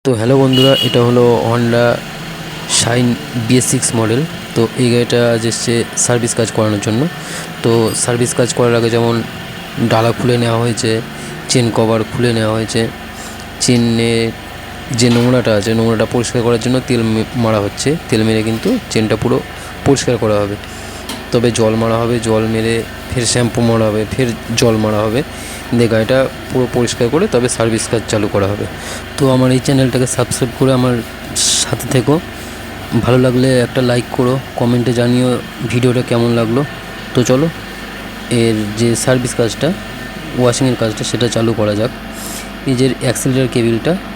তো হ্যালো বন্ধুরা, এটা হলো হন্ডা শাইন BS6 মডেল। তো এই গাড়িটা আজ এসছে সার্ভিস কাজ করানোর জন্য। তো সার্ভিস কাজ করার আগে যেমন ডালা খুলে নেওয়া হয়েছে, চেন কভার খুলে নেওয়া হয়েছে, চেনে যে নোংরাটা আছে নোংরাটা পরিষ্কার করার জন্য তেল মারা হচ্ছে। তেল মেরে কিন্তু চেনটা পুরো পরিষ্কার করা হবে। তবে জল মারা হবে, জল মেরে ফের শ্যাম্পু মারা হবে, ফের জল মারা হবে, দিয়ে গাড়িটা পুরো পরিষ্কার করে তবে সার্ভিস কাজ চালু করা হবে। তো আমার এই চ্যানেলটাকে সাবস্ক্রাইব করে আমার সাথে থেকো। ভালো লাগলে একটা লাইক করো, কমেন্টে জানিও ভিডিওটা কেমন লাগলো। তো চলো এর যে সার্ভিস কাজটা, ওয়াশিংয়ের কাজটা সেটা চালু করা যাক। এই যে অ্যাক্সিলারেটর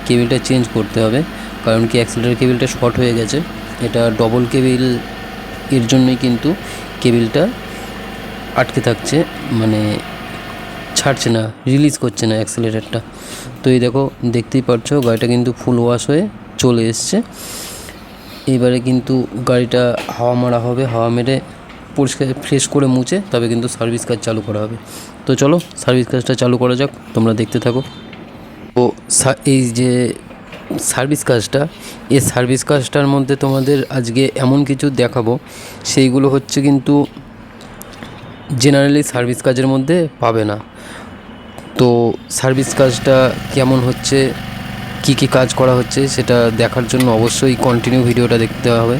কেবিলটা চেঞ্জ করতে হবে, কারণ কি অ্যাক্সিলারেটর কেবিলটা শর্ট হয়ে গেছে। এটা ডবল কেবিল, এর জন্যই কিন্তু কেবিলটা আটকে থাকছে, মানে ছাড়ছে না, রিলিজ করছে না অ্যাক্সিলারেটরটা। তো এই দেখো, দেখতেই পাচ্ছো গাড়িটা কিন্তু ফুল ওয়াশ হয়ে চলে এসছে। এইবারে কিন্তু গাড়িটা হাওয়া মারা হবে, হাওয়া মেরে পরিষ্কার ফ্রেশ করে মুছে তবে কিন্তু সার্ভিস কাজ চালু করা হবে। তো চলো সার্ভিস কাজটা চালু করা যাক, তোমরা দেখতে থাকো। তো এই যে সার্ভিস কাজটার মধ্যে তোমাদের আজকে এমন কিছু দেখাবো, সেইগুলো হচ্ছে কিন্তু জেনারেলি সার্ভিস কাজের মধ্যে পাবে না। তো সার্ভিস কাজটা কেমন হচ্ছে, কী কী কাজ করা হচ্ছে সেটা দেখার জন্য অবশ্যই কন্টিনিউ ভিডিওটা দেখতে হবে,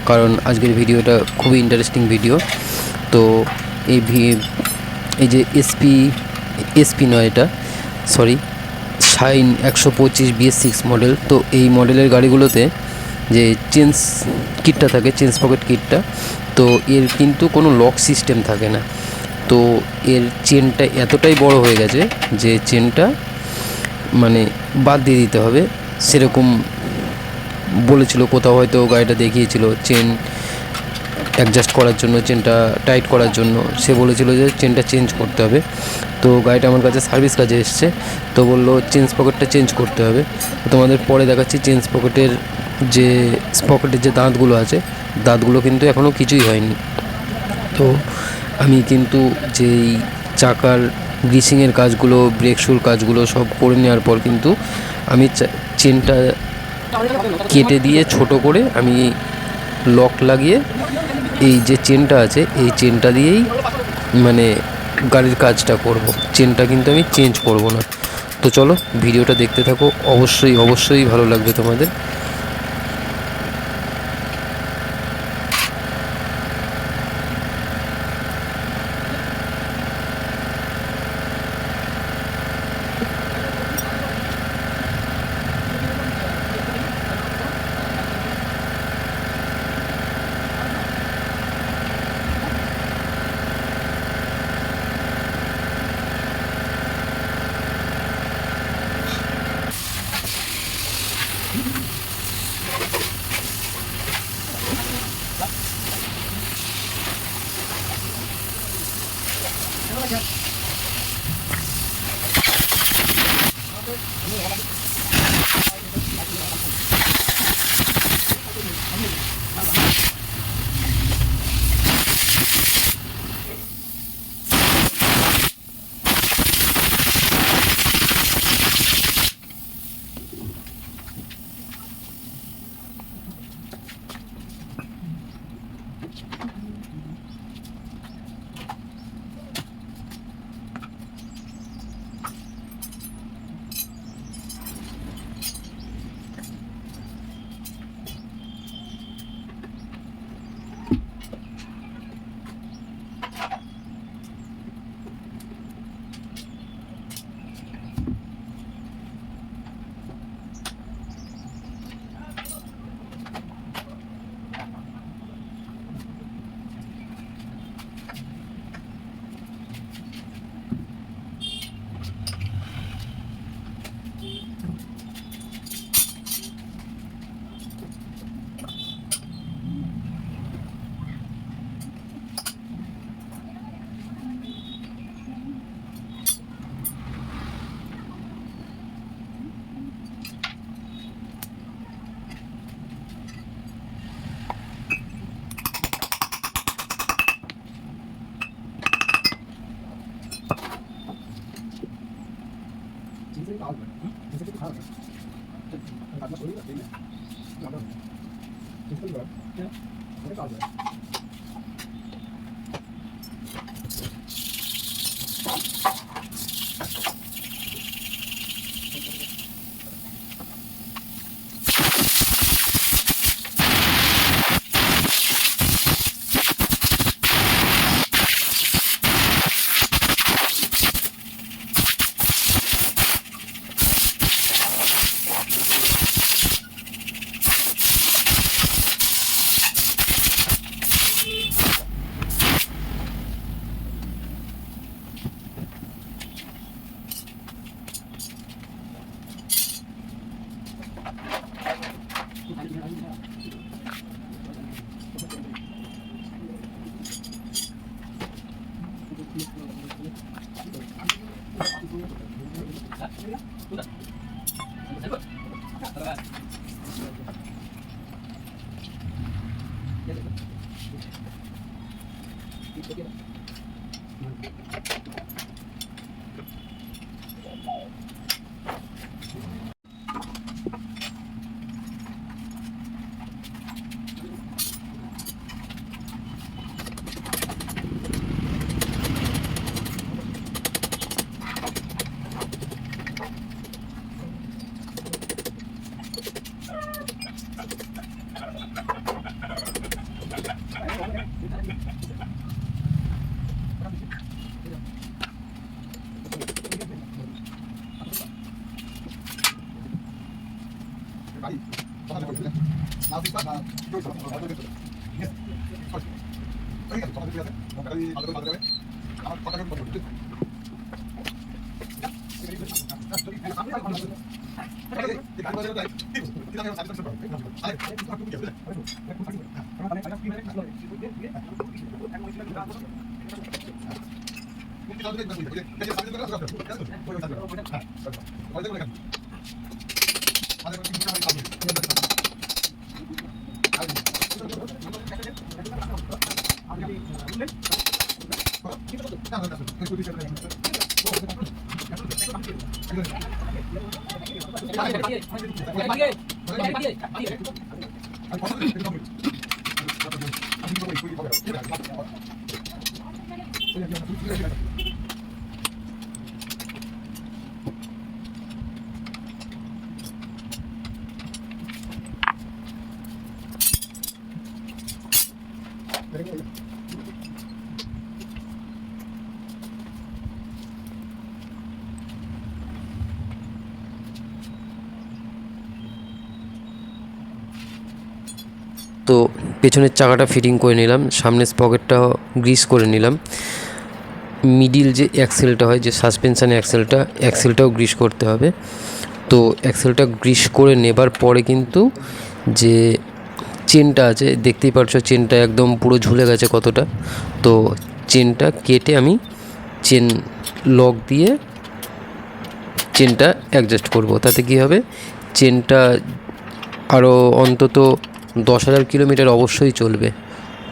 কারণ আজকের ভিডিওটা খুবই ইন্টারেস্টিং ভিডিও। তো এই যে এসপি নয়, এটা সরি, শাইন 125 BS6 মডেল। তো এই মডেলের গাড়িগুলোতে যে চেঞ্জ কিটটা থাকে, চেঞ্জ পকেট কিটটা, তো এর কিন্তু কোনো লক সিস্টেম থাকে না। তো এর চেনটা এতটাই বড় হয়ে গেছে যে চেনটা মানে বাদ দিয়ে দিতে হবে, সেরকম বলেছিল। কোথাও হয়তো গাড়িটা দেখিয়েছিল চেন অ্যাডজাস্ট করার জন্য, চেনটা টাইট করার জন্য সে বলেছিল যে চেনটা চেঞ্জ করতে হবে। তো গাড়িটা আমার কাছে সার্ভিস কাজে এসছে, তো বললো চেঞ্জ পকেটটা চেঞ্জ করতে হবে। তোমাদের পরে দেখাচ্ছি চেঞ্জ পকেটের যে দাঁতগুলো আছে, দাঁতগুলো কিন্তু এখনও কিছুই হয়নি। তো আমি কিন্তু যেই চাকার গ্রিসিংয়ের কাজগুলো, ব্রেক শুর কাজগুলো সব করে নেওয়ার পর কিন্তু আমি চেনটা কেটে দিয়ে ছোট করে আমি লক লাগিয়ে এই যে চেনটা আছে এই চেনটা দিয়েই মানে গাড়ির কাজটা করব। চেনটা কিন্তু আমি চেঞ্জ করব না। তো চলো ভিডিওটা দেখতে থাকো, অবশ্যই ভালো লাগবে তোমাদের। তো পেছনের চাকাটা ফিটিং করে নিলাম, সামনের স্পকেটটা গ্রিস করে নিলাম, মিডিল যে অ্যাক্সেলটা হয়, যে সাসপেনশানের অ্যাক্সেলটাও গ্রিস করতে হবে। তো অ্যাক্সেলটা গ্রিস করে নেবার পরে কিন্তু যে চেনটা আছে, দেখতেই পাচ্ছ চেনটা একদম পুরো ঝুলে গেছে কতটা। তো চেনটা কেটে আমি চেন লক দিয়ে চেনটা অ্যাডজাস্ট করব। তাতে কী হবে, চেনটা আরও অন্তত 10,000 কিলোমিটার অবশ্যই চলবে।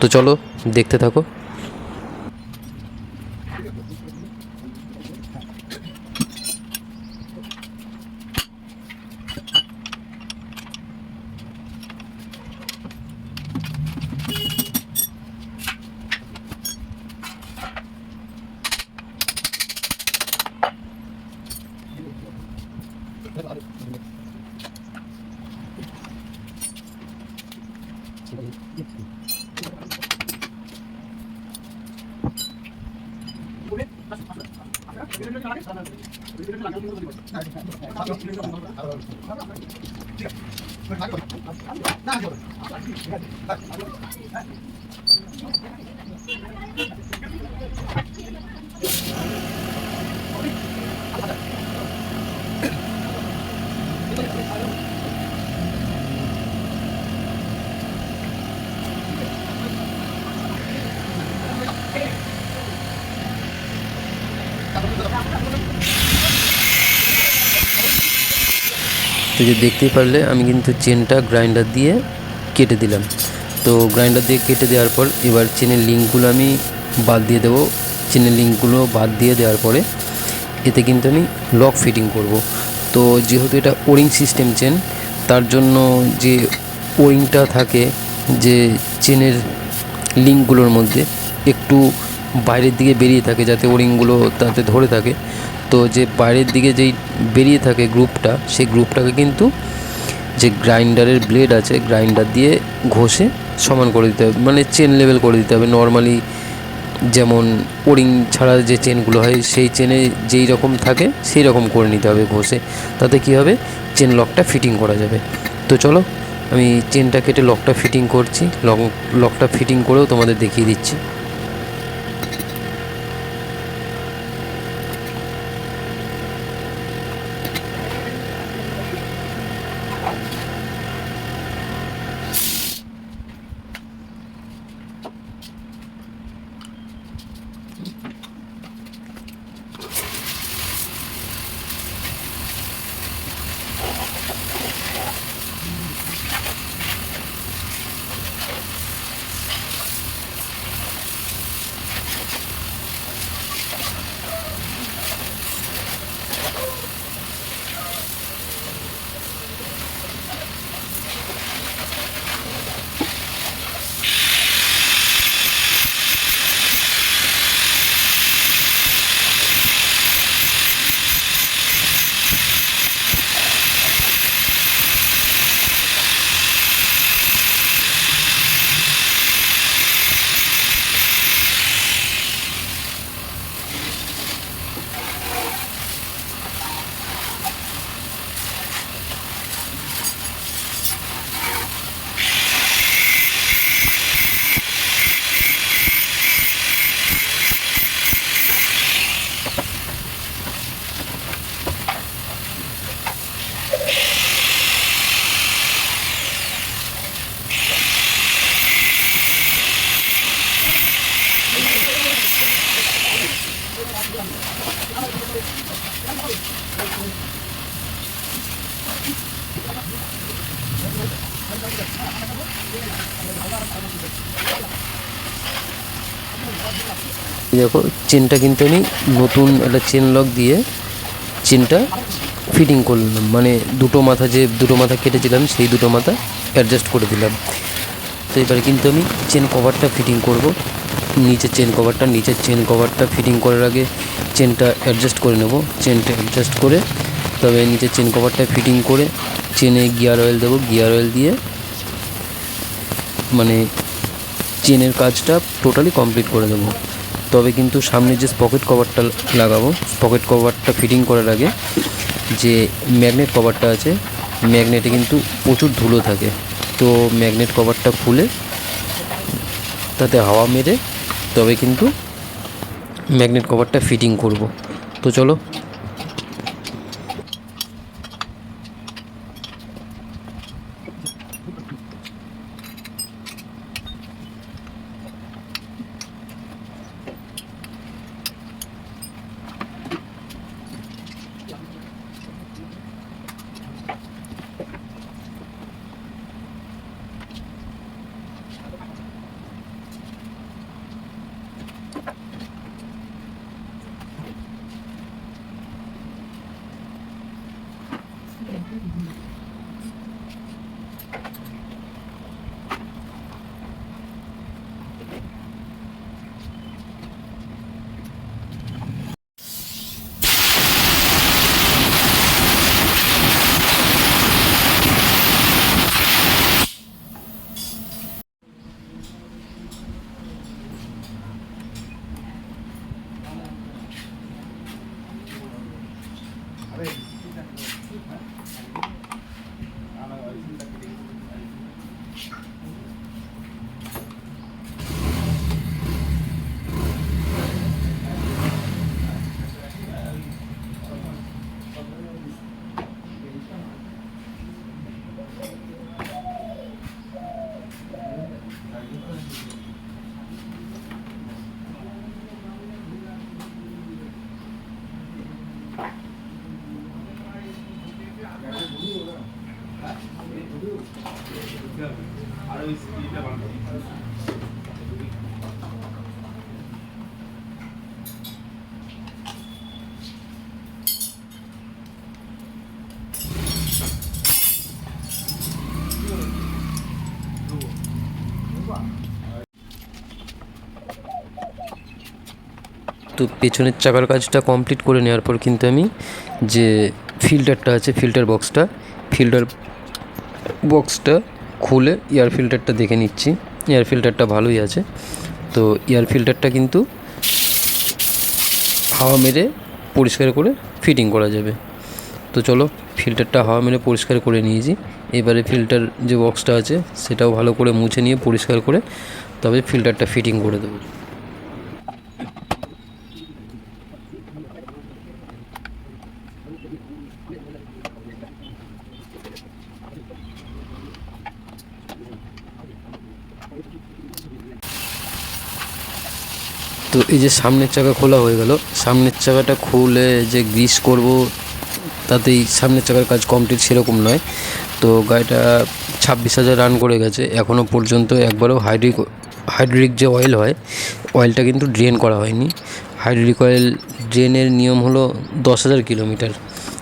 তো চলো দেখতে থাকো। তো যে দেখতেই পারলে আমি কিন্তু চেনটা গ্রাইন্ডার দিয়ে কেটে দিলাম। তো গ্রাইন্ডার দিয়ে কেটে দেওয়ার পর এবার চেনের লিঙ্কগুলো আমি বাদ দিয়ে দেবো। চেনের লিঙ্কগুলো বাদ দিয়ে দেওয়ার পরে এতে কিন্তু আমি লক ফিটিং করব। তো যেহেতু এটা ওরিং সিস্টেম চেন, তার জন্য যে ওয়িংটা থাকে যে চেনের লিঙ্কগুলোর মধ্যে একটু বাইরের দিকে বেরিয়ে থাকে, যাতে ওরিংগুলো তাতে ধরে থাকে। তো যে বাইরের দিকে যেই বেরিয়ে থাকে গ্রুপটা, সেই গ্রুপটাকে কিন্তু যে গ্রাইন্ডারের ব্লেড আছে, গ্রাইন্ডার দিয়ে ঘষে সমান করে দিতে হবে, মানে চেন লেভেল করে দিতে হবে। নর্মালি যেমন ওরিং ছাড়া যে চেনগুলো হয়, সেই চেনে যেই রকম থাকে সেই রকম করে নিতে হবে ঘষে। তাতে কী হবে, চেন লকটা ফিটিং করা যাবে। তো চলো আমি চেনটা কেটে লকটা ফিটিং করছি, লকটা ফিটিং করেও তোমাদের দেখিয়ে দিচ্ছি। দেখো চেনটা কিন্তু আমি নতুন একটা চেন লক দিয়ে চেনটা ফিটিং করলাম, মানে দুটো মাথা কেটেছিলাম সেই দুটো মাথা অ্যাডজাস্ট করে দিলাম। তো এবারে কিন্তু আমি চেন কভারটা ফিটিং করব। নিচের চেন কভারটা ফিটিং করার আগে চেনটা অ্যাডজাস্ট করে নেব। চেনটা অ্যাডজাস্ট করে তবে নিচের চেন কভারটা ফিটিং করে চেনে গিয়ার অয়েল দেবো। গিয়ার অয়েল দিয়ে মানে চেনের কাজটা টোটালি কমপ্লিট করে দেবো। তবে কিন্তু সামনে যে স্পকেট কভারটা লাগাবো, স্পকেট কভারটা ফিটিং করার আগে যে ম্যাগনেট কভারটা আছে, ম্যাগনেটে কিন্তু প্রচুর ধুলো থাকে। তো ম্যাগনেট কভারটা খুলে তাতে হাওয়া মেরে তবে কিন্তু ম্যাগনেট কভারটা ফিটিং করব। তো চলো তো পেছনের চাকার কাজটা কমপ্লিট করে নেওয়ার পর কিন্তু আমি যে ফিল্টারটা আছে ফিল্টার বক্সটা খুলে এয়ার ফিল্টারটা দেখে নিচ্ছি। এয়ার ফিল্টারটা ভালোই আছে। তো এয়ার ফিল্টারটা কিন্তু হাওয়া মেরে পরিষ্কার করে ফিটিং করা যাবে। তো চলো, ফিল্টারটা হাওয়া মেরে পরিষ্কার করে নিয়েছি। এবারে ফিল্টার যে বক্সটা আছে সেটাও ভালো করে মুছে নিয়ে পরিষ্কার করে তবে ফিল্টারটা ফিটিং করে দেবো। তো এই যে সামনের চাকা খোলা হয়ে গেল। সামনের চাকাটা খুলে যে গ্রিস করব তাতেই সামনের চাকার কাজ কমপ্লিট সেরকম নয়। তো গাড়িটা 26,000 রান করে গেছে, এখনও পর্যন্ত একবারও হাইড্রোলিক যে অয়েল হয় অয়েলটা কিন্তু ড্রেন করা হয়নি। হাইড্রোলিক অয়েল ড্রেনের নিয়ম হলো 10,000 কিলোমিটার।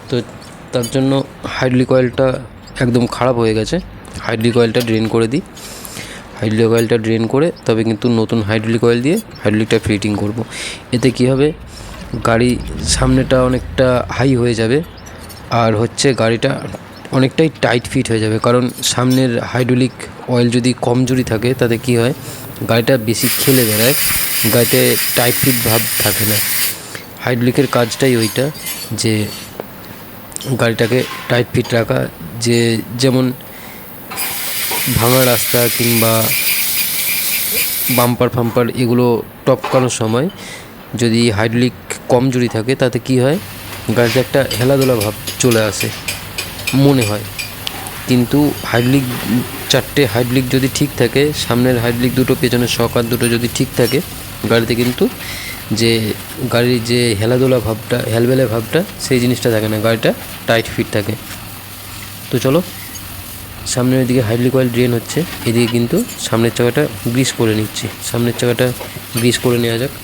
তো তার জন্য হাইড্রোলিক অয়েলটা একদম খারাপ হয়ে গেছে। হাইড্রোলিক অয়েলটা ড্রেন করে দিই। হাইড্রোলিক অয়েলটা ড্রেন করে তবে কিন্তু নতুন হাইড্রোলিক অয়েল দিয়ে হাইড্রোলিকটা ফিটিং করব। এতে কী হবে, গাড়ি সামনেটা অনেকটা হাই হয়ে যাবে আর গাড়িটা অনেকটাই টাইট ফিট হয়ে যাবে। কারণ সামনের হাইড্রোলিক অয়েল যদি কমজোরি থাকে তাতে কী হয়, গাড়িটা বেশি খেলে বেড়ায়, গাড়িতে টাইট ফিট ভাব থাকে না। হাইড্রোলিকের কাজটাই ওইটা, যে গাড়িটাকে টাইট ফিট রাখা। যেমন ভাঙা রাস্তা কিংবা বাম্পার এগুলো টপকানোর সময় যদি হাইড্রোলিক কমজোরি থাকে তাতে কি হয়, গাড়িতে একটা হেলাদোলা ভাব চলে আসে মনে হয়। কিন্তু চারটে হাইড্রোলিক যদি ঠিক থাকে, সামনের হাইড্রোলিক দুটো, পেছনের শকার দুটো যদি ঠিক থাকে, গাড়িতে কিন্তু যে গাড়ির যে হেলাদোলা ভাবটা, হেলবেলে ভাবটা, সেই জিনিসটা থাকে না, গাড়িটা টাইট ফিট থাকে। তো চলো, সামনের দিকে হাইড্রোলিক অয়েল ড্রেন হচ্ছে, এদিকে কিন্তু সামনের চাকাটা গ্রিস করে নিচ্ছি। সামনের চাকাটা গ্রিস করে নেওয়া যাক।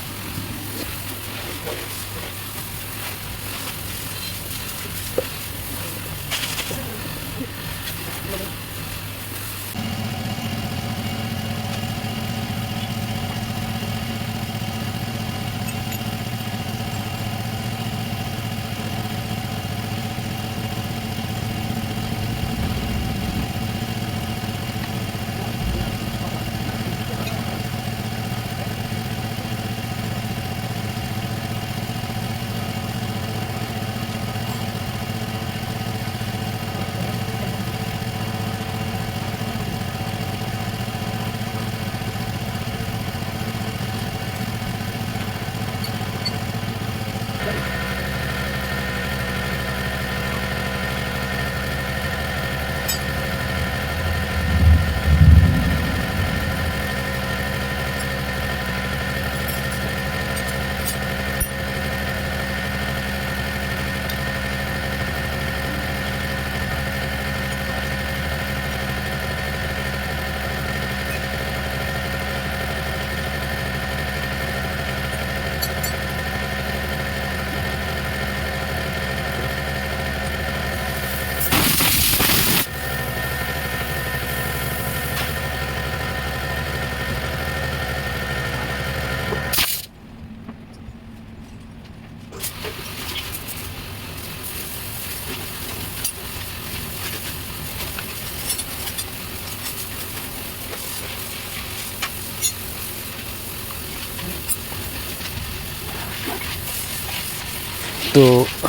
তো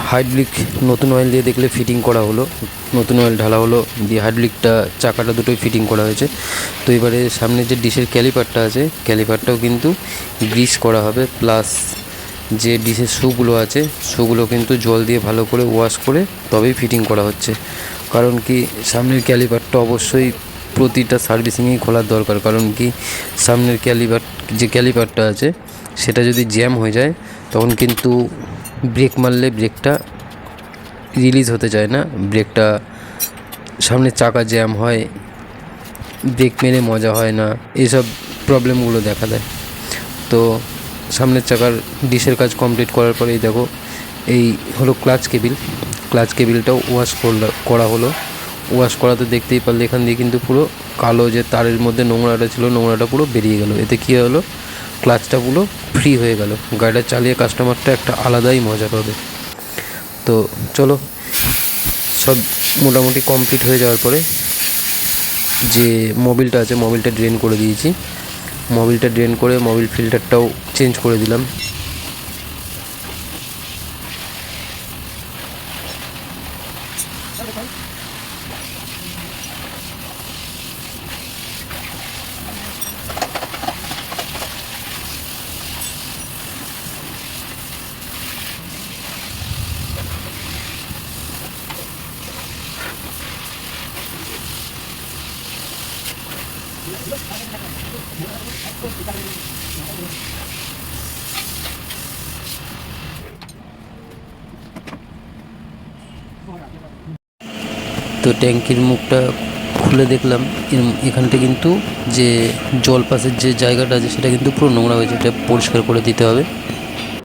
হাইড্রোলিক নতুন অয়েল দিয়ে দেখলে ফিটিং করা হলো, নতুন অয়েল ঢালা হলো, দিয়ে হাইড্রোলিকটা চাকাটা দুটোই ফিটিং করা হয়েছে। তো এবারে সামনে যে ডিশের ক্যালিপারটা আছে, ক্যালিপারটাও কিন্তু গ্রিস করা হবে, প্লাস যে ডিশের শুগুলো আছে শুগুলো কিন্তু জল দিয়ে ভালো করে ওয়াশ করে তবেই ফিটিং করা হচ্ছে। কারণ কি, সামনের ক্যালিপারটা অবশ্যই প্রতিটা সার্ভিসিংয়েই খোলার দরকার। কারণ কি, সামনের ক্যালিপারটা আছে সেটা যদি জ্যাম হয়ে যায় তখন কিন্তু ব্রেক মারলে ব্রেকটা রিলিজ হতে চায় না, ব্রেকটা সামনের চাকা জ্যাম হয়, ব্রেক মেরে মজা হয় না, এইসব প্রবলেমগুলো দেখা দেয়। তো সামনের চাকার ডিশের কাজ কমপ্লিট করার পরেই দেখো এই হলো ক্লাচ কেবিলটাও ওয়াশ করা হলো। ওয়াশ করাতে দেখতেই পারলে এখান দিয়ে কিন্তু পুরো কালো যে তারের মধ্যে নোংরাটা ছিল, নোংরাটা পুরো বেরিয়ে গেল। এতে কী হলো, ক্লাচটা পুরো ফ্রি হয়ে গেল। গাড়িটা চালিয়ে কাস্টমারটা একটা আলাদাই মজা পাবে। তো চলো, সব মোটামুটি কমপ্লিট হয়ে যাওয়ার পরে যে মোবিলটা আছে মোবিলটা ড্রেন করে দিয়েছি। মোবিলটা ড্রেন করে মোবিল ফিল্টারটাও চেঞ্জ করে দিলাম। তো ট্যাঙ্কির মুখটা খুলে দেখলাম এখানটা কিন্তু যে জল পাসের যে জায়গাটা আছে সেটা কিন্তু পুরো নোংরা হয়েছে, এটা পরিষ্কার করে দিতে হবে।